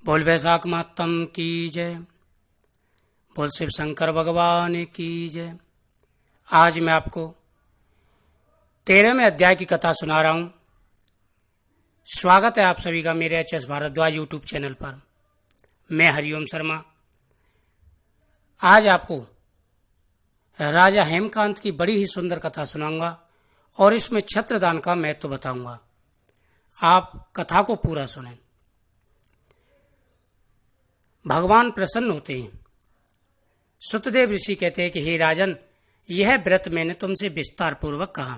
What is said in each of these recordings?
बोल वैशाख मातम की जय। बोल शिव शंकर भगवान की जय। आज मैं आपको 13वें अध्याय की कथा सुना रहा हूं। स्वागत है आप सभी का मेरे H S Bhardwaj YouTube channel पर। मैं हरिओम शर्मा आज आपको राजा हेमकांत की बड़ी ही सुंदर कथा सुनाऊंगा और इसमें छत्रदान का महत्व बताऊंगा। आप कथा को पूरा सुनें। भगवान प्रसन्न होते हैं। सुतदेव ऋषि कहते हैं कि हे राजन, यह व्रत मैंने तुमसे विस्तार पूर्वक कहा,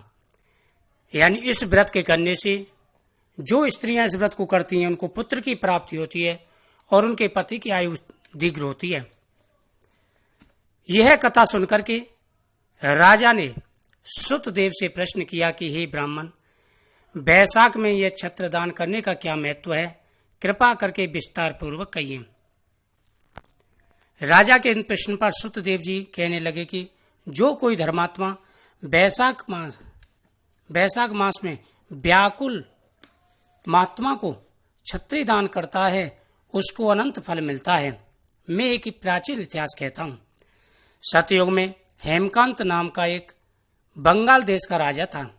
यानी इस व्रत के करने से जो स्त्रियां इस व्रत को करती हैं उनको पुत्र की प्राप्ति होती है और उनके पति की आयु दीर्घ होती है। यह कथा सुनकर के राजा ने सुतदेव से प्रश्न किया कि हे ब्राह्मण, वैशाख में यह छत्रदान करने का क्या महत्व है, कृपा करके विस्तार पूर्वक कहिए। राजा के इन प्रश्न पर सुतदेव जी कहने लगे कि जो कोई धर्मात्मा वैशाख मास में व्याकुल महात्मा को छत्री दान करता है उसको अनंत फल मिलता है। मैं एक प्राचीन इतिहास कहता हूँ। सतयुग में हेमकांत नाम का एक बंगाल देश का राजा था।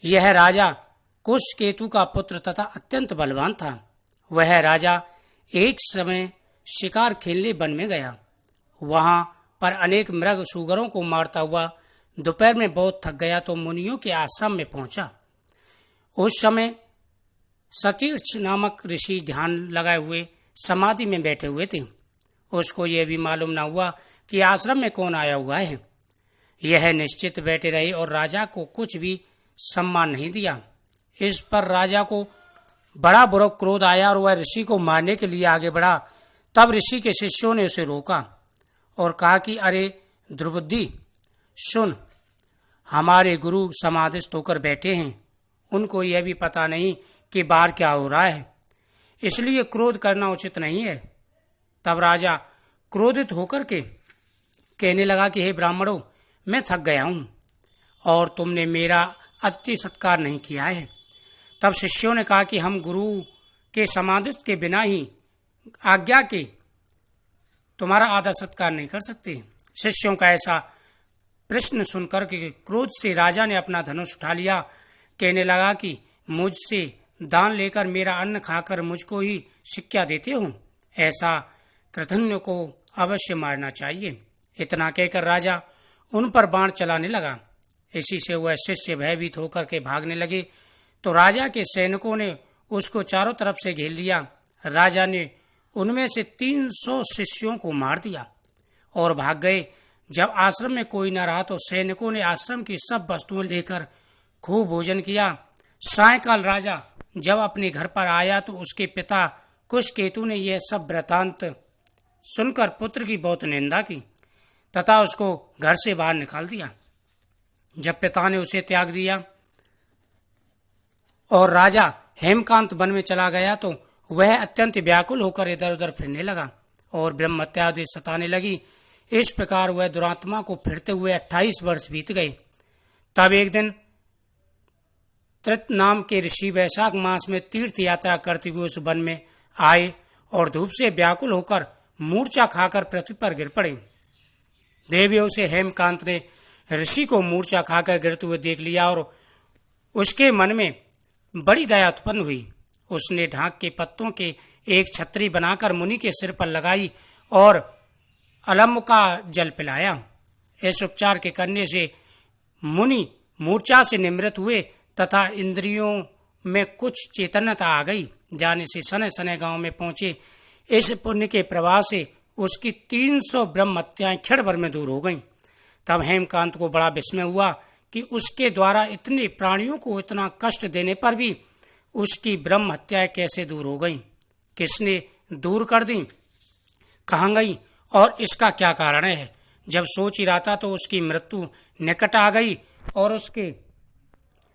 यह राजा कुशकेतु का पुत्र तथा अत्यंत बलवान था। वह राजा एक समय शिकार खेलने वन में गया। वहां पर अनेक मृग सुगरों को मारता हुआ दोपहर में बहुत थक गया तो मुनियों के आश्रम में पहुंचा। उस समय सतीर्थ नामक ऋषि ध्यान लगाए हुए समाधि में बैठे हुए थे। उसको यह भी मालूम न हुआ कि आश्रम में कौन आया हुआ है। यह निश्चित बैठे रहे और राजा को कुछ भी सम्मान नहीं दिया। इस पर राजा को बड़ा बुरा क्रोध आया और वह ऋषि को मारने के लिए आगे बढ़ा। तब ऋषि के शिष्यों ने उसे रोका और कहा कि अरे दुर्बुद्धि, सुन, हमारे गुरु समाधिस्थ होकर बैठे हैं, उनको यह भी पता नहीं कि बाहर क्या हो रहा है, इसलिए क्रोध करना उचित नहीं है। तब राजा क्रोधित होकर के कहने लगा कि हे ब्राह्मणों, मैं थक गया हूँ और तुमने मेरा अतिथि सत्कार नहीं किया है। तब शिष्यों ने कहा कि हम गुरु के समाधिस्थ के बिना ही आज्ञा के तुम्हारा आदर सत्कार नहीं कर सकते। शिष्यों का ऐसा प्रश्न सुनकर के क्रोध से राजा ने अपना धनुष उठा लिया। कहने लगा कि मुझसे दान लेकर मेरा अन्न खाकर मुझको ही शिक्षा देते हो, ऐसा कृतघ्न को अवश्य मारना चाहिए। इतना कहकर राजा उन पर बाण चलाने लगा। इसी से वह शिष्य भयभीत होकर के भागने लगे तो राजा के सैनिकों ने उसको चारों तरफ से घेर लिया। राजा ने उनमें से 300 शिष्यों को मार दिया और भाग गए। जब आश्रम में कोई न रहा तो सैनिकों ने आश्रम की सब वस्तुएं लेकर खूब भोजन किया। सायंकाल राजा जब अपने घर पर आया तो उसके पिता कुशकेतु ने यह सब वृतांत सुनकर पुत्र की बहुत निंदा की तथा उसको घर से बाहर निकाल दिया। जब पिता ने उसे त्याग दिया और राजा हेमकांत वन में चला गया तो वह अत्यंत व्याकुल होकर इधर उधर फिरने लगा और ब्रह्म हत्या आदि सताने लगी। इस प्रकार वह दुरात्मा को फिरते हुए 28 वर्ष बीत गए। तब एक दिन त्रित नाम के ऋषि वैशाख मास में तीर्थ यात्रा करते हुए उस वन में आए और धूप से व्याकुल होकर मूर्छा खाकर पृथ्वी पर गिर पड़े। देवियों से हेमकांत ने ऋषि को मूर्छा खाकर गिरते हुए देख लिया और उसके मन में बड़ी दया उत्पन्न हुई। उसने ढाक के पत्तों के एक छतरी बनाकर मुनि के सिर पर लगाई और अलम का जल पिलाया। इस उपचार के करने से मुनि मूर्छा से निवृत्त हुए तथा इंद्रियों में कुछ चेतनता आ गई। जाने से सने सने गांव में पहुंचे। इस पुण्य के प्रभाव से उसकी 300 ब्रह्म हत्याएं क्षण भर में दूर हो गईं। तब हेमकांत को बड़ा विस्मय हुआ कि उसके द्वारा इतने प्राणियों को इतना कष्ट देने पर भी उसकी ब्रह्म हत्याएं कैसे दूर हो गईं, किसने दूर कर दी, कहाँ गई और इसका क्या कारण है। जब सोच ही रहा था तो उसकी मृत्यु निकट आ गई और उसके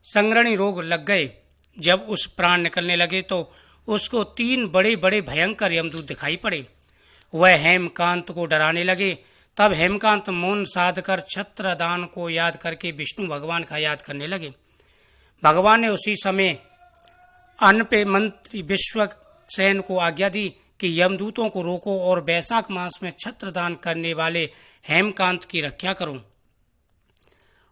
संग्रहणी रोग लग गए। जब उस प्राण निकलने लगे तो उसको 3 बड़े बड़े भयंकर यमदूत दिखाई पड़े। वह हेमकांत को डराने लगे। तब हेमकांत मौन साध कर छत्रदान को याद करके विष्णु भगवान का याद करने लगे। भगवान ने उसी समय अन्न पे मंत्री विश्व सेन को आज्ञा दी कि यमदूतों को रोको और वैशाख मास में छत्रदान करने वाले हेमकांत की रक्षा करो।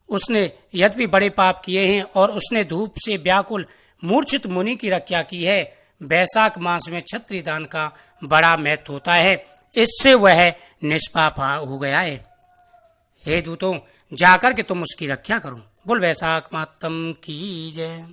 उसने यद्यपि बड़े पाप किए हैं और उसने धूप से व्याकुल मूर्छित मुनि की रक्षा की है। वैशाख मास में क्षत्रिय दान का बड़ा महत्व होता है, इससे वह निष्पाप हो गया है। हे दूतों, जाकर के तुम उसकी रक्षा करो। बोल वैशाख मातम की जय।